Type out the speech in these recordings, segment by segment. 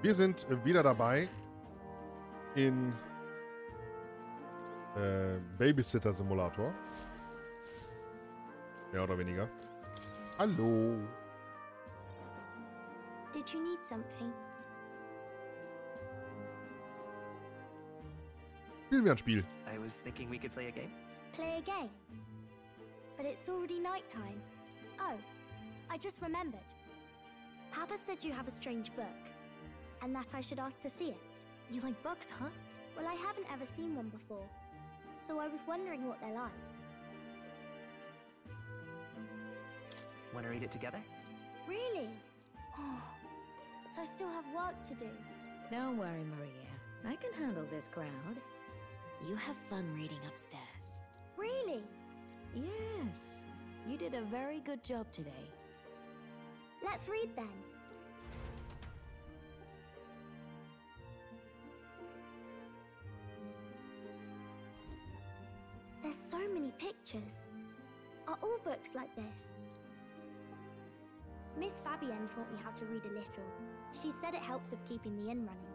Wir sind wieder dabei in Babysitter Simulator. Mehr oder weniger. Hallo. Did you need something? Spielen wir ein Spiel. I was thinking we could play a game. Play a game? But it's already nighttime. Oh, I just remembered. Papa said you have a strange book, and that I should ask to see it. You like books, huh? Well, I haven't ever seen one before, so I was wondering what they're like. Want to read it together? Really? Oh, but I still have work to do. Don't worry, Maria. I can handle this crowd. You have fun reading upstairs. Really? Yes. You did a very good job today. Let's read then. There's so many pictures. Are all books like this? Miss Fabienne taught me how to read a little. She said it helps with keeping the inn running.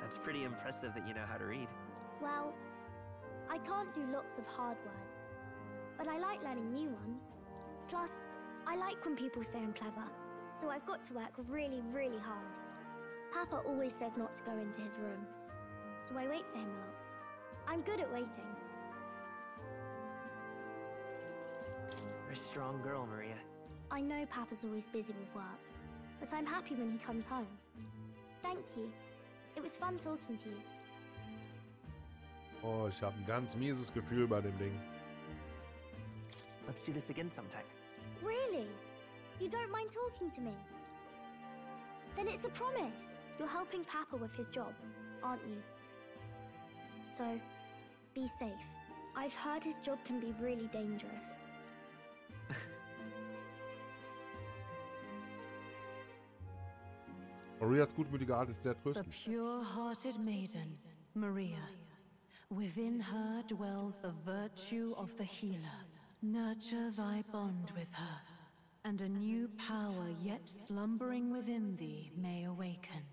That's pretty impressive that you know how to read. Well, I can't do lots of hard words, but I like learning new ones. Plus, I like when people say I'm clever, so I've got to work really, really hard. Papa always says not to go into his room, so I wait for him a lot. I'm good at waiting. You're a strong girl, Maria. I know Papa's always busy with work, but I'm happy when he comes home. Thank you. It was fun talking to you. Oh, ich habe ein ganz mieses Gefühl bei dem Ding. Let's do this again sometime. Really? You don't mind talking to me? Then it's a promise. You're helping Papa with his job, aren't you? So, be safe. I've heard his job can be really dangerous. Marias gutmütige Art ist sehr The tröstlich. pure-hearted maiden, Maria. Within her dwells the virtue of the healer. Nurture thy bond with her, and a new power yet slumbering within thee may awaken.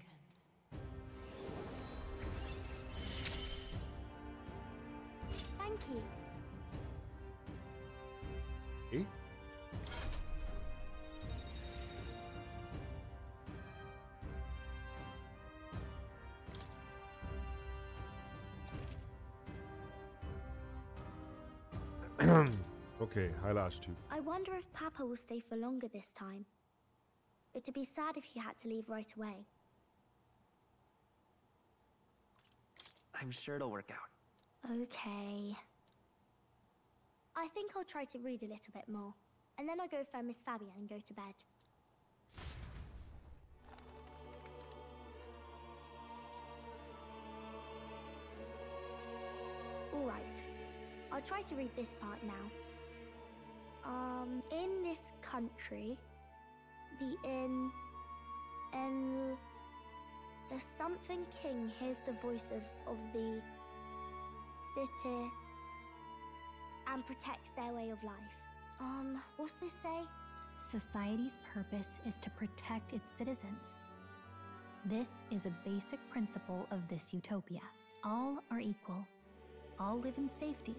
Thank you. Eh? Okay, heiler Arschtyp. I wonder if Papa will stay for longer this time. It'd be sad if he had to leave right away. I'm sure it'll work out. Okay. I think I'll try to read a little bit more, and then I'll go find Miss Fabienne and go to bed. Alright. I'll try to read this part now. In this country, the something king hears the voices of the city and protects their way of life. What's this say? Society's purpose is to protect its citizens. This is a basic principle of this utopia. All are equal. All live in safety.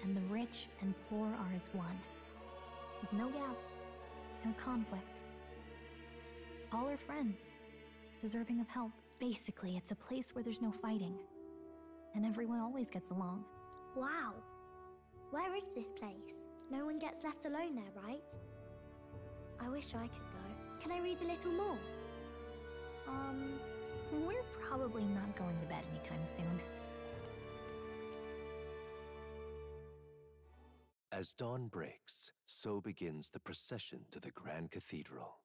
And the rich and poor are as one. With no gaps, no conflict. All are friends, deserving of help. Basically, it's a place where there's no fighting. And everyone always gets along. Wow. Where is this place? No one gets left alone there, right? I wish I could go. Can I read a little more? We're probably not going to bed anytime soon. As dawn breaks, so begins the procession to the Grand Cathedral.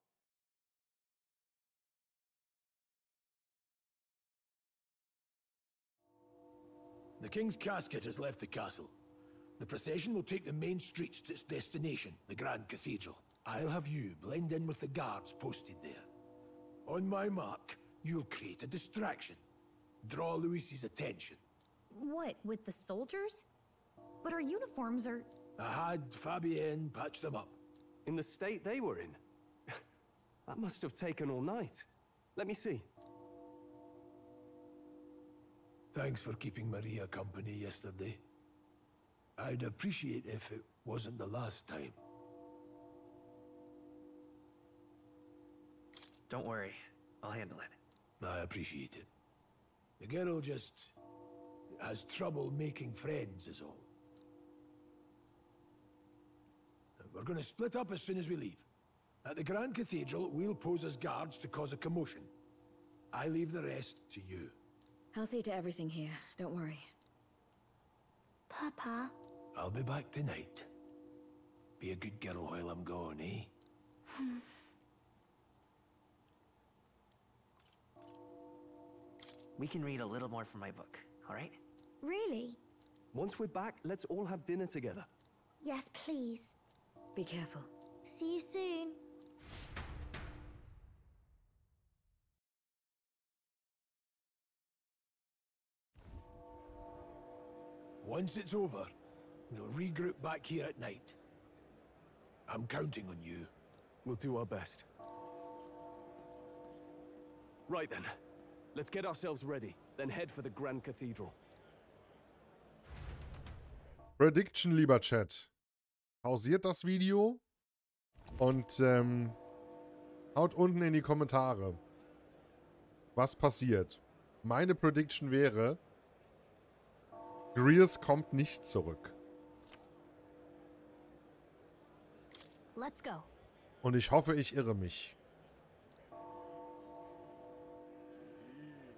The King's casket has left the castle. The procession will take the main streets to its destination, the Grand Cathedral. I'll have you blend in with the guards posted there. On my mark, you'll create a distraction. Draw Louis's attention. What, with the soldiers? But our uniforms are... I had Fabienne patch them up. In the state they were in? That must have taken all night. Let me see. Thanks for keeping Maria company yesterday. I'd appreciate if it wasn't the last time. Don't worry, I'll handle it. I appreciate it. The girl just has trouble making friends is all. We're going to split up as soon as we leave. At the Grand Cathedral, we'll pose as guards to cause a commotion. I leave the rest to you. I'll see to everything here. Don't worry. Papa. I'll be back tonight. Be a good girl while I'm gone, eh? We can read a little more from my book, all right? Really? Once we're back, let's all have dinner together. Yes, please. Be careful. See you soon. Once it's over, we'll regroup back here at night. I'm counting on you. We'll do our best. Right then. Let's get ourselves ready, then head for the Grand Cathedral. Prediction, lieber Chat. Pausiert das Video und haut unten in die Kommentare, was passiert. Meine Prediction wäre, Greers kommt nicht zurück. Let's go. Und ich hoffe, ich irre mich.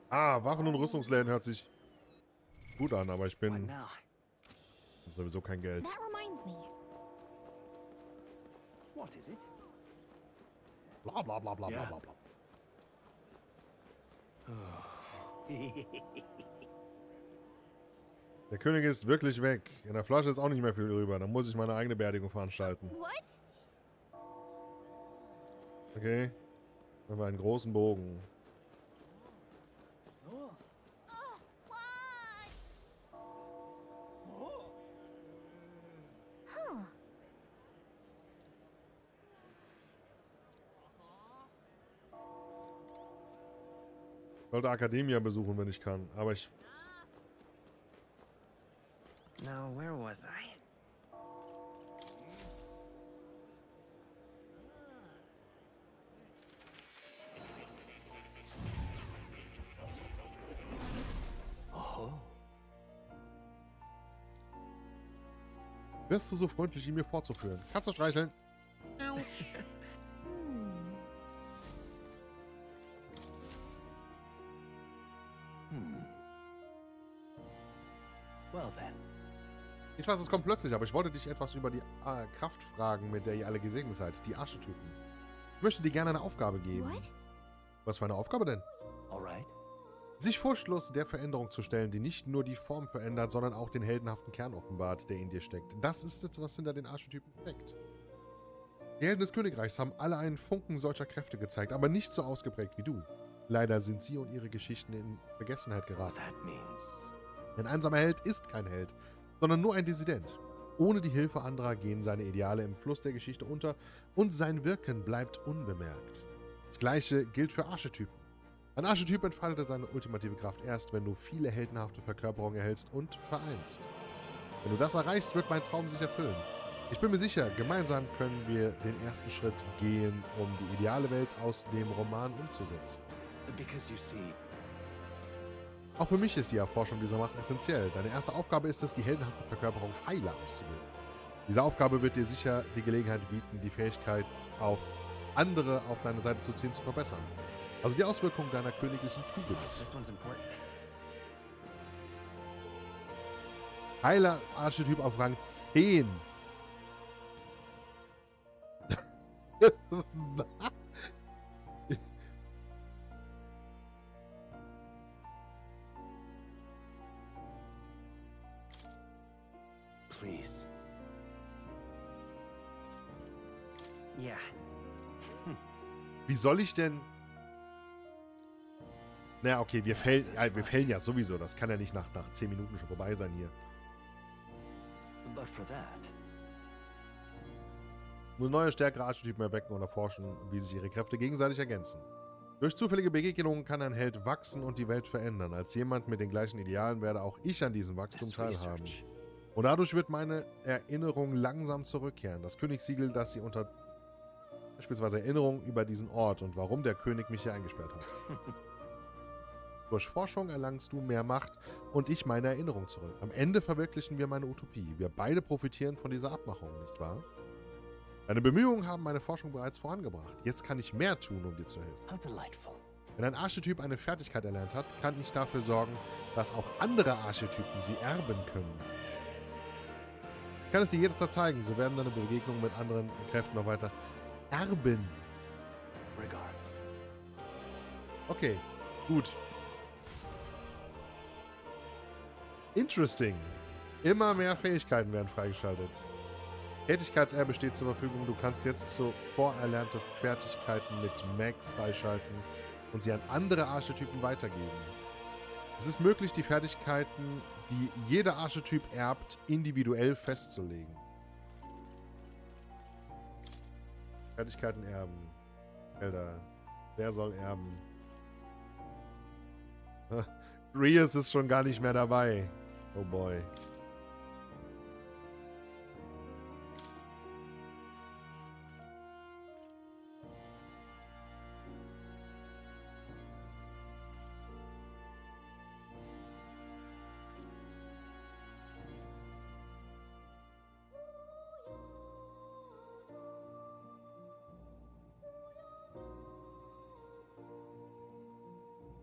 Ah, Waffen- und Rüstungsläden hört sich gut an, aber ich bin sowieso kein Geld. That reminds me. What is it? Bla bla bla bla bla bla bla. Der König ist wirklich weg. In der Flasche ist auch nicht mehr viel drüber. Dann muss ich meine eigene Beerdigung veranstalten. What? Okay. Dann haben wir einen großen Bogen. Ich sollte Akademia besuchen, wenn ich kann. Aber ich... Now, where was I? Wärst du so freundlich, ihn mir vorzuführen? Kannst du streicheln? Well then. Ich weiß, es kommt plötzlich, aber ich wollte dich etwas über die Kraft fragen, mit der ihr alle gesegnet seid. Die Archetypen. Ich möchte dir gerne eine Aufgabe geben. What? Was für eine Aufgabe denn? Alright. Sich vor Schluss der Veränderung zu stellen, die nicht nur die Form verändert, sondern auch den heldenhaften Kern offenbart, der in dir steckt. Das ist es, was hinter den Archetypen steckt. Die Helden des Königreichs haben alle einen Funken solcher Kräfte gezeigt, aber nicht so ausgeprägt wie du. Leider sind sie und ihre Geschichten in Vergessenheit geraten. That means... Ein einsamer Held ist kein Held, sondern nur ein Dissident. Ohne die Hilfe anderer gehen seine Ideale im Fluss der Geschichte unter und sein Wirken bleibt unbemerkt. Das Gleiche gilt für Archetypen. Ein Archetyp entfaltet seine ultimative Kraft erst, wenn du viele heldenhafte Verkörperungen erhältst und vereinst. Wenn du das erreichst, wird mein Traum sich erfüllen. Ich bin mir sicher, gemeinsam können wir den ersten Schritt gehen, um die ideale Welt aus dem Roman umzusetzen. Because you see... Auch für mich ist die Erforschung dieser Macht essentiell. Deine erste Aufgabe ist es, die heldenhafte Verkörperung Heiler auszubilden. Diese Aufgabe wird dir sicher die Gelegenheit bieten, die Fähigkeit auf andere auf deine Seite zu ziehen, zu verbessern. Also die Auswirkungen deiner königlichen Tugend. This one's important. Heiler-Archetyp auf Rang 10. Was? Please. Yeah. Wie soll ich denn... Naja, okay, wir fällen ja sowieso. Das kann ja nicht nach 10 Minuten schon vorbei sein hier. But for that... Nur neue, stärkere Archetypen erwecken und erforschen, wie sich ihre Kräfte gegenseitig ergänzen. Durch zufällige Begegnungen kann ein Held wachsen und die Welt verändern. Als jemand mit den gleichen Idealen werde auch ich an diesem Wachstum teilhaben. Und dadurch wird meine Erinnerung langsam zurückkehren. Das Königssiegel, das sie unter... beispielsweise Erinnerungen über diesen Ort und warum der König mich hier eingesperrt hat. Durch Forschung erlangst du mehr Macht und ich meine Erinnerung zurück. Am Ende verwirklichen wir meine Utopie. Wir beide profitieren von dieser Abmachung, nicht wahr? Deine Bemühungen haben meine Forschung bereits vorangebracht. Jetzt kann ich mehr tun, um dir zu helfen. Wenn ein Archetyp eine Fertigkeit erlernt hat, kann ich dafür sorgen, dass auch andere Archetypen sie erben können. Ich kann es dir jederzeit zeigen, so werden deine Begegnungen mit anderen Kräften noch weiter erben. Regards. Okay, gut. Interesting. Immer mehr Fähigkeiten werden freigeschaltet. Tätigkeitserbe steht zur Verfügung. Du kannst jetzt so vorerlernte Fertigkeiten mit Mag freischalten und sie an andere Archetypen weitergeben. Es ist möglich, die Fertigkeiten, die jeder Archetyp erbt, individuell festzulegen. Fertigkeiten erben. Keldar. Wer soll erben? Rias ist schon gar nicht mehr dabei. Oh boy.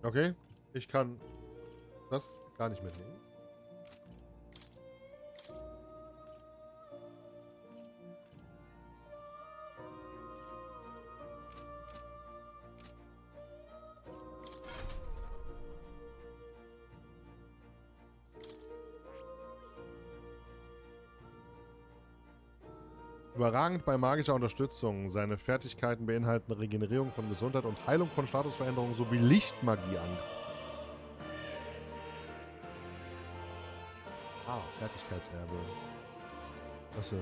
Okay, ich kann das gar nicht mitnehmen. Überragend bei magischer Unterstützung. Seine Fertigkeiten beinhalten Regenerierung von Gesundheit und Heilung von Statusveränderungen sowie Lichtmagie an. Ah, Fertigkeitserbe. Achso.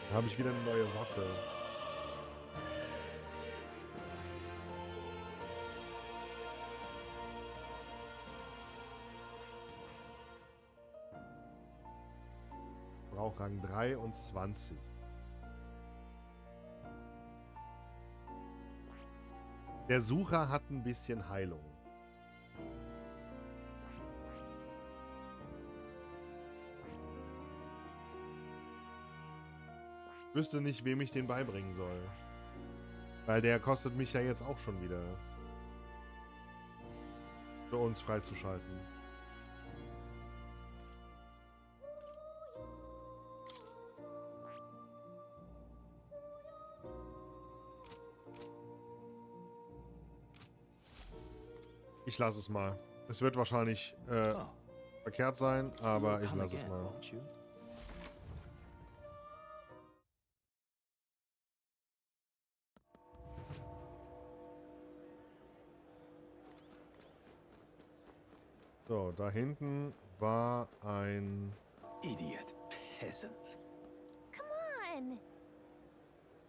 Da habe ich wieder eine neue Waffe. Rang 23. Der Sucher hat ein bisschen Heilung. Ich wüsste nicht, wem ich den beibringen soll. Weil der kostet mich ja jetzt auch schon wieder. Für uns freizuschalten. Ich lasse es mal. Es wird wahrscheinlich verkehrt sein, aber ich lasse es mal. So, da hinten war ein... Idiot peasants. Come on!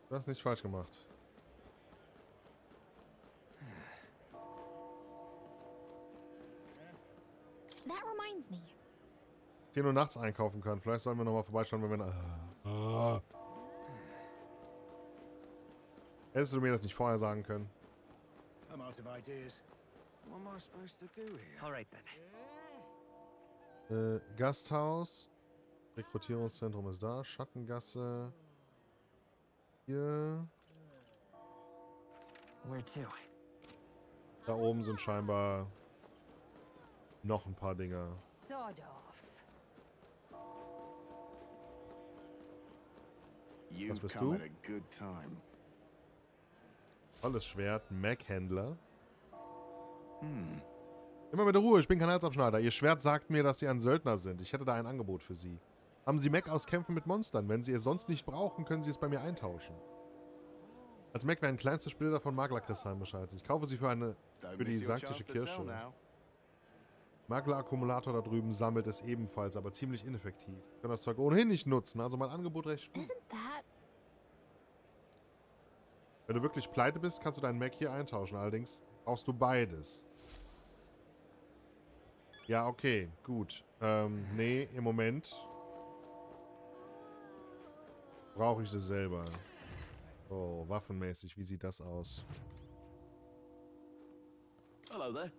Du hast nichts falsch gemacht. That reminds me. 10 Uhr nachts einkaufen kann. Vielleicht sollen wir nochmal vorbeischauen, wenn wir... Hättest du mir das nicht vorher sagen können? I'm out of ideas. What am I supposed to do here? All right then. Gasthaus. Rekrutierungszentrum ist da. Schattengasse. Hier. Where to? Da oben sind scheinbar noch ein paar Dinger. Was bist du? Tolles Schwert. Mag-Händler. Immer mit der Ruhe, ich bin kein Halsabschneider. Ihr Schwert sagt mir, dass Sie ein Söldner sind. Ich hätte da ein Angebot für Sie. Haben Sie Mag aus Kämpfen mit Monstern? Wenn Sie es sonst nicht brauchen, können Sie es bei mir eintauschen. Als Mac werden kleinste Splitter von Maklerkristallen beschaltet. Ich kaufe sie für die sanktische Kirche. Makler-Akkumulator da drüben sammelt es ebenfalls, aber ziemlich ineffektiv. Ich kann das Zeug ohnehin nicht nutzen, also mein Angebot recht gut. Wenn du wirklich pleite bist, kannst du deinen Mac hier eintauschen. Allerdings brauchst du beides. Ja, okay, gut. Nee, im Moment brauche ich das selber. Oh, waffenmäßig, wie sieht das aus? Hello there.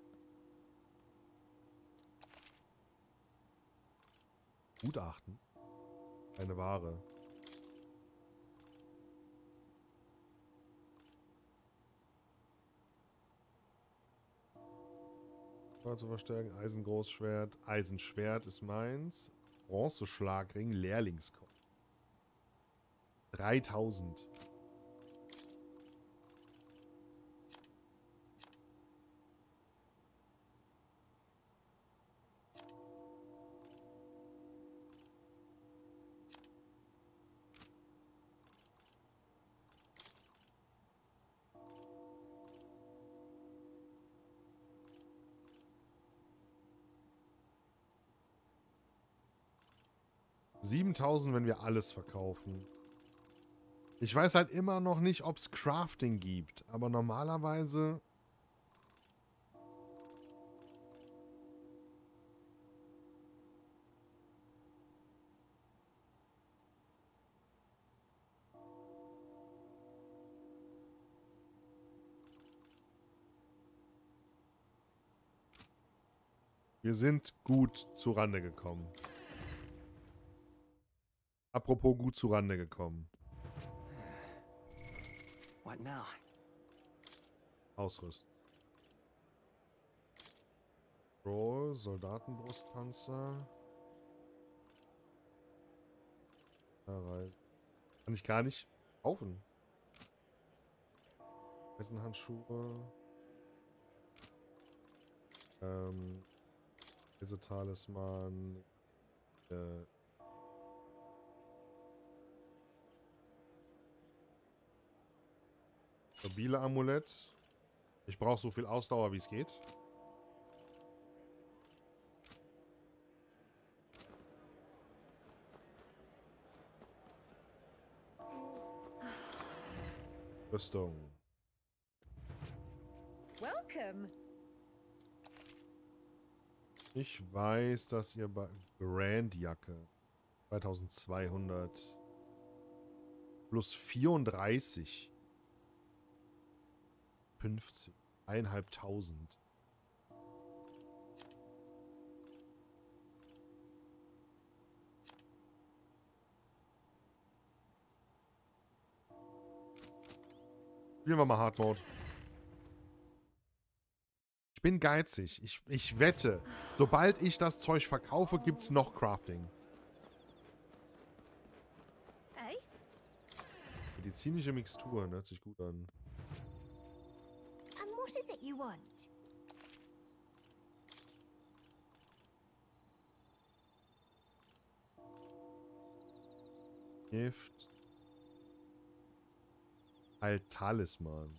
Gutachten? Eine Ware. Zu verstärken, Eisengroßschwert. Eisenschwert ist meins. Bronzeschlagring, Lehrlingskopf. 3000. $7.000, wenn wir alles verkaufen. Ich weiß halt immer noch nicht, ob es Crafting gibt, aber normalerweise... Wir sind gut zurande gekommen. Apropos gut zurande gekommen. What now? Ausrüsten. Roll, Soldatenbrustpanzer. Da rein. Kann ich gar nicht kaufen. Eisenhandschuhe. Diese Talisman. Stabile Amulett. Ich brauche so viel Ausdauer, wie es geht. Rüstung. Welcome. Ich weiß, dass ihr bei Brandjacke 2200 plus 34 50 1.500. Spielen wir mal Hard Mode. Ich bin geizig. Ich wette, sobald ich das Zeug verkaufe, gibt's noch Crafting. Hey? Medizinische Mixtur, hört sich gut an. And what is it you want? Gift. Talisman.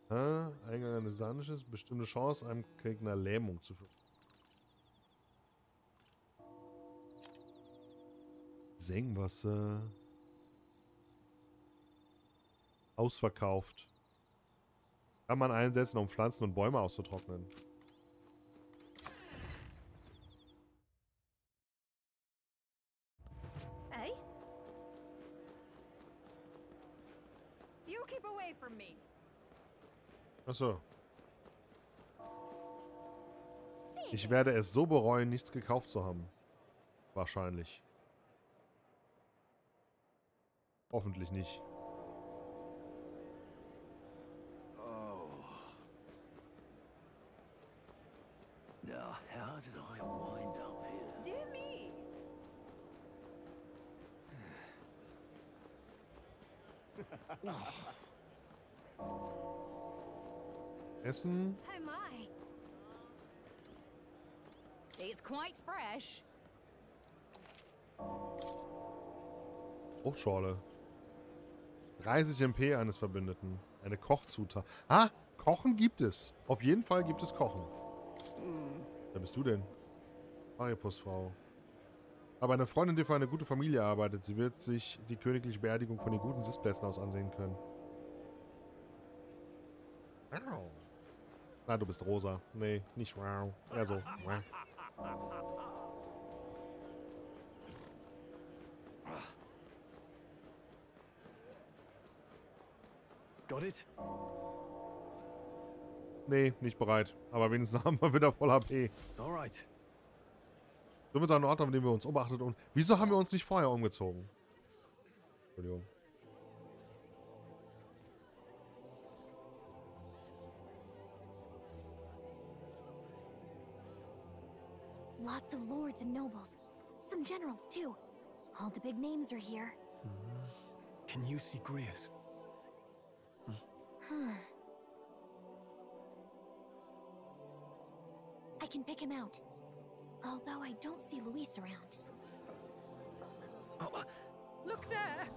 Eingang eines Dungeons. Bestimmte Chance, einem Gegner Lähmung zu führen. Sengwasser. Ausverkauft. Kann man einsetzen, um Pflanzen und Bäume auszutrocknen. Hey? You keep away from me. Achso. Ich werde es so bereuen, nichts gekauft zu haben. Wahrscheinlich. Hoffentlich nicht. Now, how did I wind up here? Dear me. Essen. Oh my. It's quite fresh. Fruchtschorle. 30 MP eines Verbündeten. Eine Kochzutat. Ah, Kochen gibt es. Auf jeden Fall gibt es Kochen. Wer bist du denn? Maripussfrau. Aber eine Freundin, die für eine gute Familie arbeitet. Sie wird sich die königliche Beerdigung von den guten Sitzplätzen aus ansehen können. Na, du bist rosa. Nee, nicht wow. Eher so. Wow. Got it? Nee, nicht bereit. Aber wenigstens haben wir wieder voll HP. Alright. Somit ein Ort, an dem wir uns umachtet und... Wieso haben wir uns nicht vorher umgezogen? Entschuldigung. Lots of lords and nobles. Some generals, too. All the big names are here. Can you see Grius? I can pick him out. Although I don't see Luis around. Oh, Look there!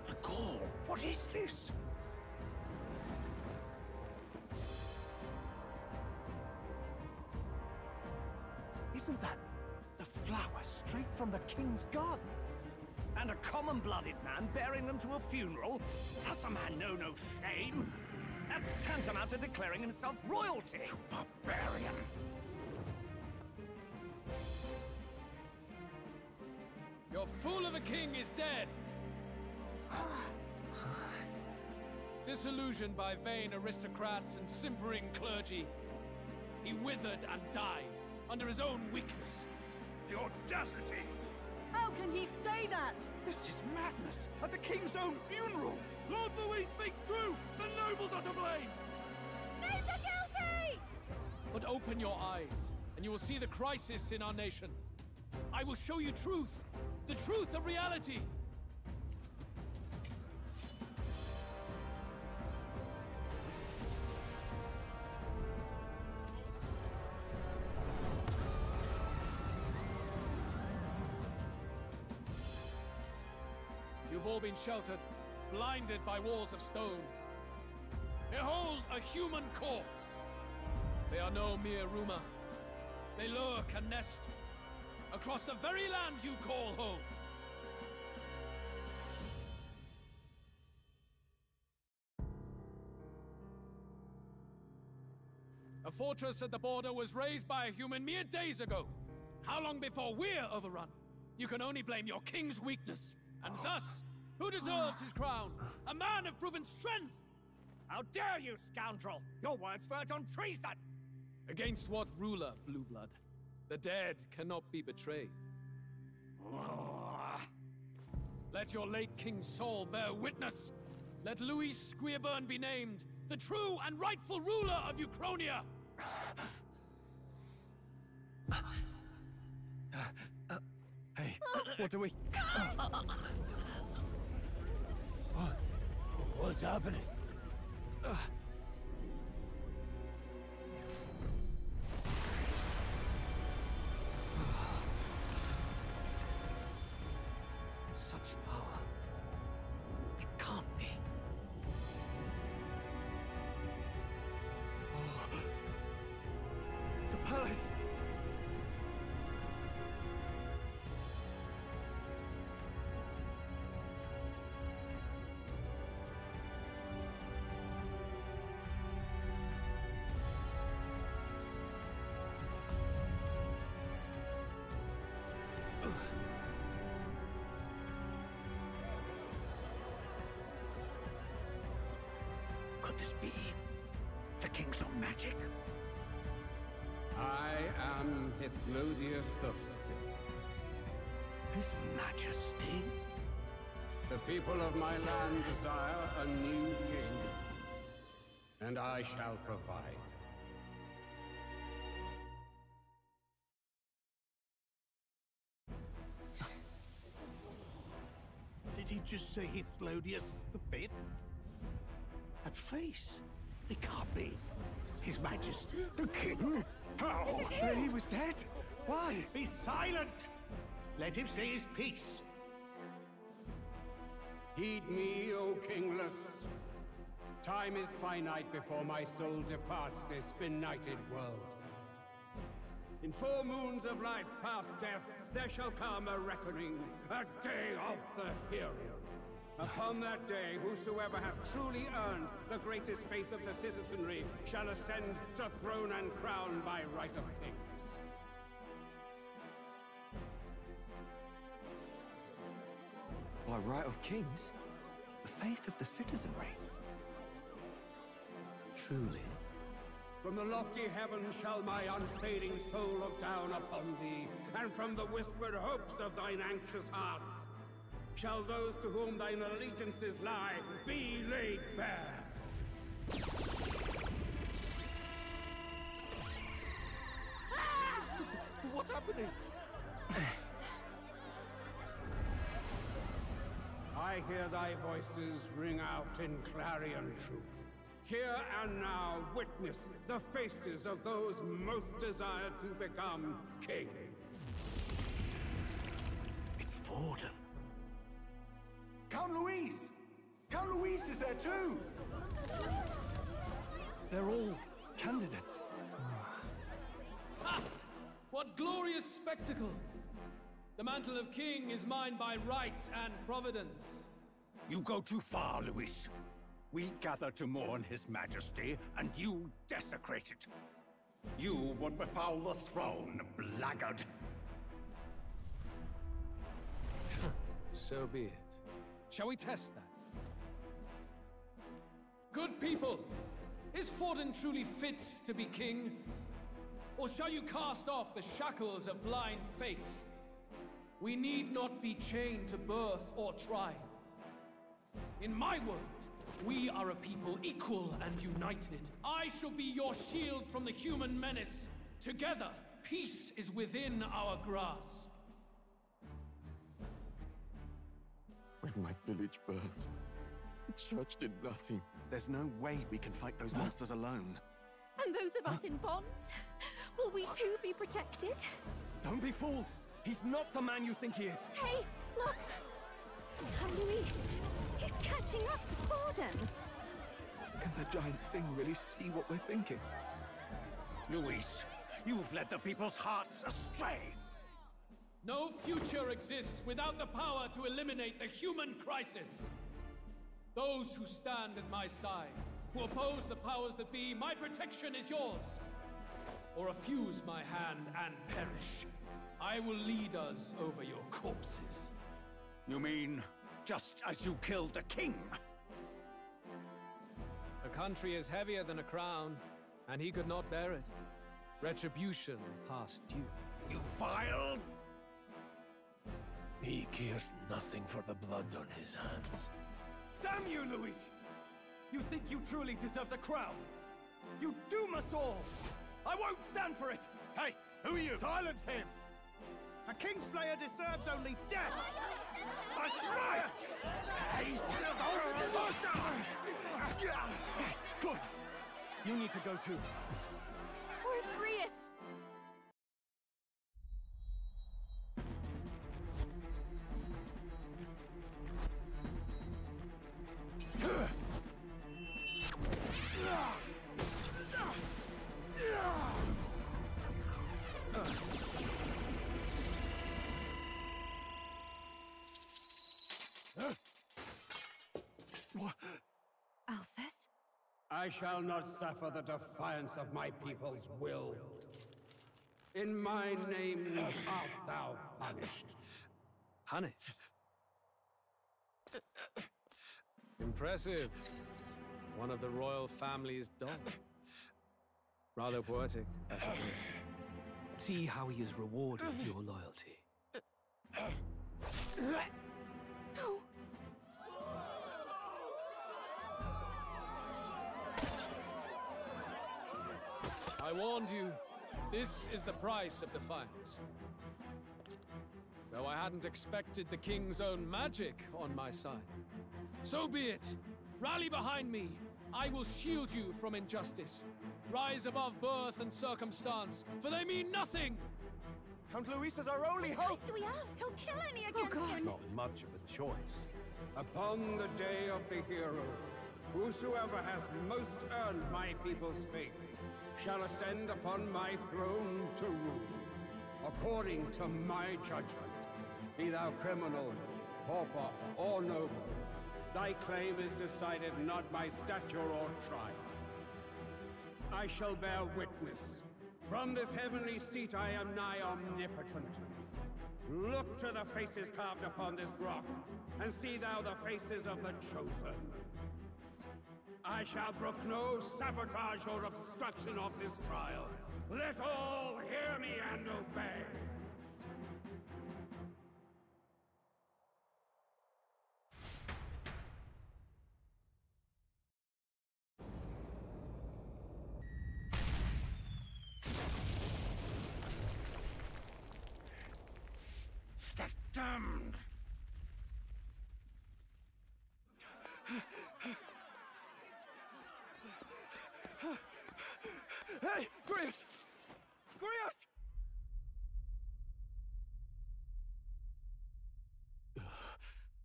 The call. What is this? Isn't that the flower straight from the king's garden? And a common-blooded man bearing them to a funeral? Does the man know no shame? That's tantamount to declaring himself royalty. You barbarian! Your fool of a king is dead. Disillusioned by vain aristocrats and simpering clergy, he withered and died under his own weakness. The audacity! How can he say that? This is madness! At the king's own funeral! Lord Louis speaks true! The nobles are to blame! Names are guilty! But open your eyes, and you will see the crisis in our nation. I will show you truth, the truth of reality. You've all been sheltered, blinded by walls of stone. Behold a human corpse! They are no mere rumor. They lurk and nest across the very land you call home. A fortress at the border was raised by a human mere days ago. How long before we're overrun? You can only blame your king's weakness. And thus, who deserves his crown? A man of proven strength! How dare you, scoundrel! Your words verge on treason! Against what ruler, Blue Blood? The dead cannot be betrayed. Let your late king's soul bear witness. Let Louis Squeerburn be named the true and rightful ruler of Uchronia. Hey, what do we... What's happening? Such power. It can't be. The palace! Could this be the king's own magic? I am Hithlodius V. His Majesty? The people of my land desire a new king, and I shall provide. Did he just say Hithlodius V? That face. It can't be. His Majesty, the King? How? Is it him? He was dead? Why? Be silent! Let him say his piece. Heed me, O kingless. Time is finite before my soul departs this benighted world. In 4 moons of life past death, there shall come a reckoning, a day of the hero. Upon that day, whosoever hath truly earned the greatest faith of the citizenry shall ascend to throne and crown by right of kings. By right of kings? The faith of the citizenry? Truly? From the lofty heavens shall my unfading soul look down upon thee, and from the whispered hopes of thine anxious hearts shall those to whom thine allegiances lie be laid bare. What's happening? I hear thy voices ring out in clarion truth. Here and now witness the faces of those most desired to become king. It's Folgenden. Count Louise! Count Louise is there too! They're all candidates. Ha! What glorious spectacle! The mantle of king is mine by rights and providence. You go too far, Louis. We gather to mourn His Majesty, and you desecrate it. You would befoul the throne, blackguard. So be it. Shall we test that? Good people, is Folgenden truly fit to be king? Or shall you cast off the shackles of blind faith? We need not be chained to birth or tribe. In my world, we are a people equal and united. I shall be your shield from the human menace. Together, peace is within our grasp. When my village burned, the church did nothing. There's no way we can fight those monsters alone. And those of us in bonds? Will we too be protected? Don't be fooled. He's not the man you think he is. Hey, look! Count Louise! He's catching up to Folgenden! Can the giant thing really see what we're thinking? Louis, you've led the people's hearts astray. No future exists without the power to eliminate the human crisis. Those who stand at my side, who oppose the powers that be, my protection is yours. Or refuse my hand and perish. I will lead us over your corpses. You mean, just as you killed the king? A country is heavier than a crown, and he could not bear it. Retribution past due. You vile... He cares nothing for the blood on his hands. Damn you, Louis! You think you truly deserve the crown? You doom us all! I won't stand for it! Hey, who are you? Silence him! A Kingslayer deserves only death! My riot! Hey! Yes, good! You need to go too. Where's Grius? Alcest? I shall not suffer the defiance of my people's will. In my name art thou punished. Punished? Impressive. One of the royal family's dog. Rather poetic, I suppose. See how he has rewarded your loyalty. No! I warned you. This is the price of defiance. Though I hadn't expected the king's own magic on my side. So be it. Rally behind me, I will shield you from injustice. Rise above birth and circumstance, for they mean nothing! Count Luis is our only What hope! choice do we have? He'll kill any against him! Not much of a choice. Upon the day of the hero, whosoever has most earned my people's faith shall ascend upon my throne to rule, according to my judgment. Be thou criminal, pauper, or noble, thy claim is decided not by stature or trial. I shall bear witness. From this heavenly seat I am nigh omnipotent. Look to the faces carved upon this rock, and see thou the faces of the chosen. I shall brook no sabotage or obstruction of this trial. Let all hear me and obey. Damned! Hey, Grius! Grius!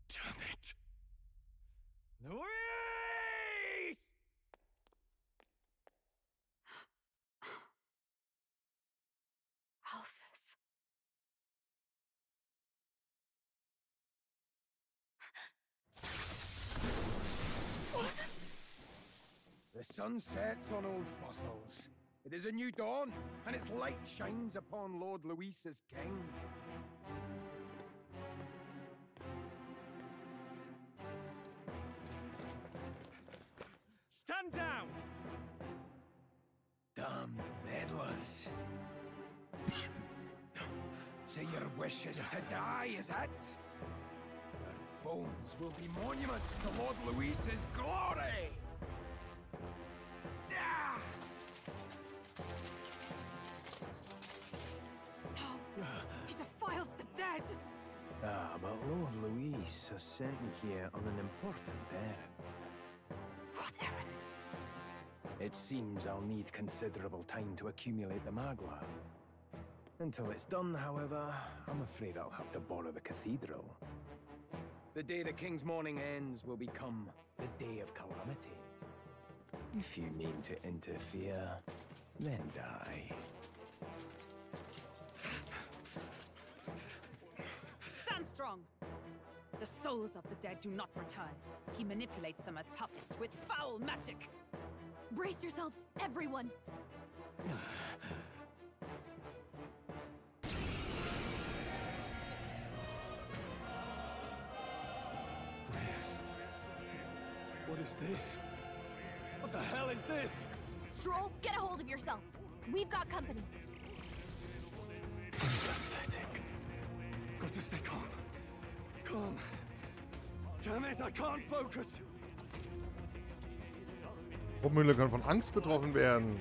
Damn it! Luis! Alsus. The sun sets on old fossils. It is a new dawn, and its light shines upon Lord Luis as king. Stand down! Damned meddlers. So your wish is to die, is it? Your bones will be monuments to Lord Luis's glory! No! He defiles the dead! Ah, but Lord Luis has sent me here on an important errand. What errand? It seems I'll need considerable time to accumulate the magla. Until it's done, however, I'm afraid I'll have to borrow the cathedral. The day the king's mourning ends will become the day of calamity. If you mean to interfere, then die. Stand strong! The souls of the dead do not return. He manipulates them as puppets with foul magic! Brace yourselves, everyone! What is this? What the hell is this? Stroll, get a hold of yourself. We've got company. Pathetic. Got to stay calm. Calm. Damn it, I can't focus. Truppmühle können von Angst betroffen werden,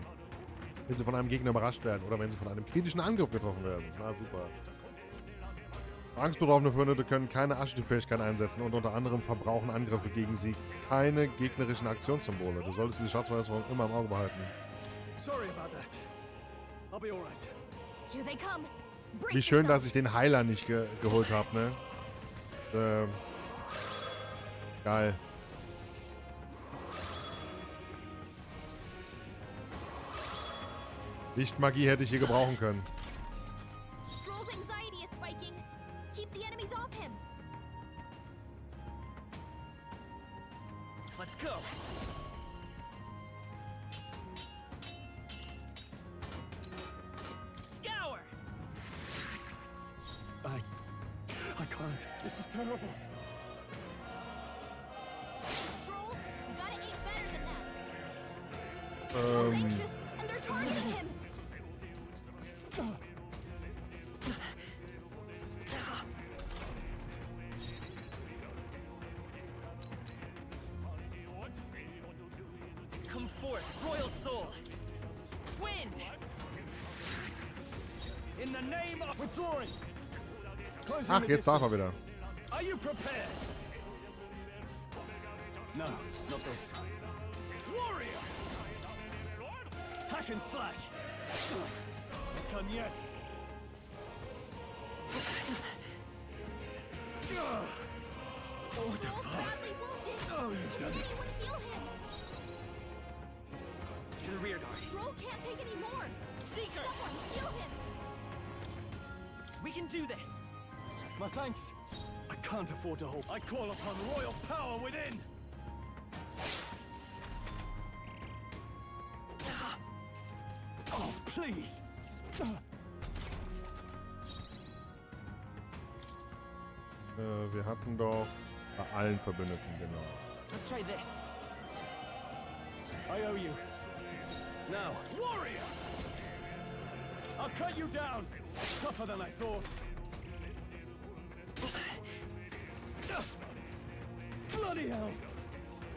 wenn sie von einem Gegner überrascht werden oder wenn sie von einem kritischen Angriff getroffen werden. Na super. Angstbetroffene Verbündete können keine Archetyp-Fähigkeit einsetzen und unter anderem verbrauchen Angriffe gegen sie keine gegnerischen Aktionssymbole. Du solltest diese Schatzverbesserung immer im Auge behalten. Sorry about that. I'll be all right. Here they come. Wie schön, dass ich den Heiler nicht geholt habe, ne? Geil. Lichtmagie hätte ich hier gebrauchen können. Stroll's anxiety is spiking. Keep the enemies off him. Let's go. Scour. I can't. This is terrible. Stroll, you gotta aim better than that. Stroll's anxious, and they're targeting him. Come forth, royal soul. Wind. In the name of withdrawing. Ach, jetzt darf er wieder. Are you prepared? No, not this. can slash. Not done yet. Oh, what a farce. Oh, you've done it. To the rear guard. Stroll can't take any more. Seeker! Someone heal him. We can do this. My thanks. I can't afford to hope. I call upon royal power within. Oh, please. Wir hatten doch bei allen Verbündeten, genau. Let's try this. I owe you. Now, warrior! I'll cut you down. Tougher than I thought. Bloody hell!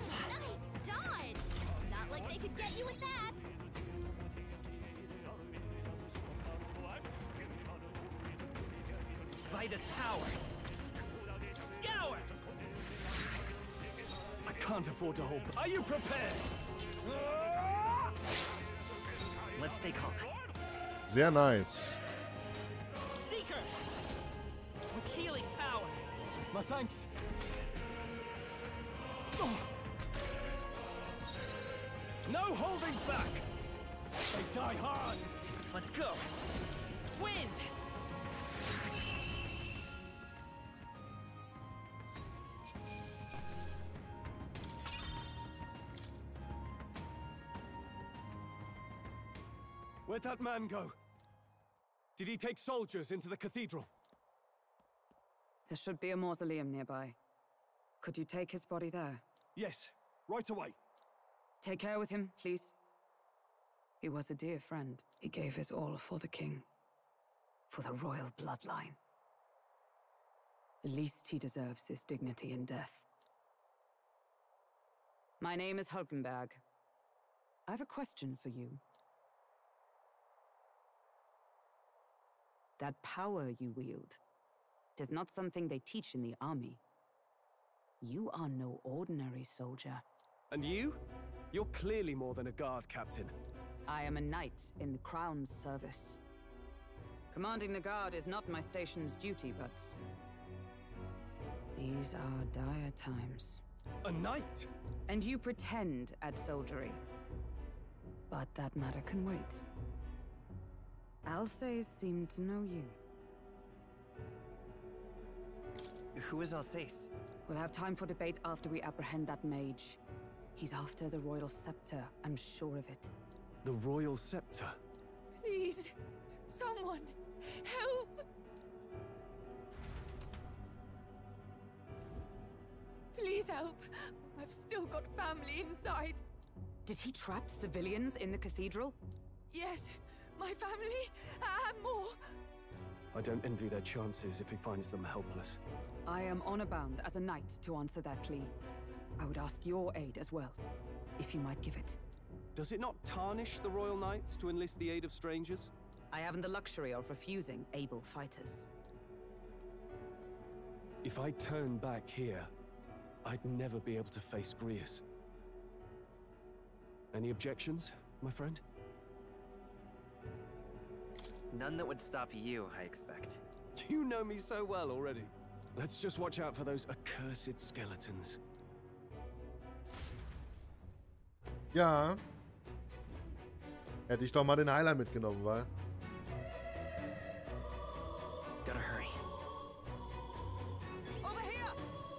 Nice dodge. Not like they could get you with that. Vitus power. Scour! I can't afford to hope. Are you prepared? Let's stay calm. Sehr nice. Seeker! With healing power. My thanks. No holding back. They die hard. Let's go. Wind! Where'd that man go? Did he take soldiers into the cathedral? There should be a mausoleum nearby. Could you take his body there? Yes, right away. Take care with him, please. He was a dear friend. He gave his all for the king. For the royal bloodline. The least he deserves is dignity in death. My name is Hulkenberg. I have a question for you. That power you wield, it is not something they teach in the army. You are no ordinary soldier. And you? You're clearly more than a guard captain. I am a knight in the Crown's service. Commanding the guard is not my station's duty, but these are dire times. A knight? And you pretend at soldiery. But that matter can wait. Alsace seemed to know you. Who is Alsace? We'll have time for debate after we apprehend that mage. He's after the royal scepter, I'm sure of it. The royal scepter? Please, someone, help! Please help. I've still got family inside. Did he trap civilians in the cathedral? Yes, my family, and more. I don't envy their chances if he finds them helpless. I am honor bound as a knight to answer that plea. I would ask your aid as well, if you might give it. Does it not tarnish the royal knights to enlist the aid of strangers? I haven't the luxury of refusing able fighters. If I turn back here, I'd never be able to face Grius. Any objections, my friend? None that would stop you, I expect. You know me so well already. Let's just watch out for those accursed skeletons. Ja. Hätte ich doch mal den Heiler mitgenommen, weil. Gotta hurry.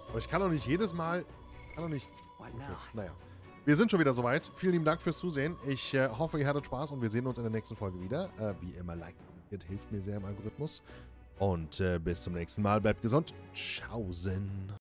Aber ich kann doch nicht jedes Mal. Kann doch nicht. What now? Naja. Wir sind schon wieder soweit. Vielen lieben Dank fürs Zusehen. Ich hoffe, ihr hattet Spaß und wir sehen uns in der nächsten Folge wieder. Wie immer, Like kommentiert, hilft mir sehr im Algorithmus. Und bis zum nächsten Mal. Bleibt gesund. Tschaußen.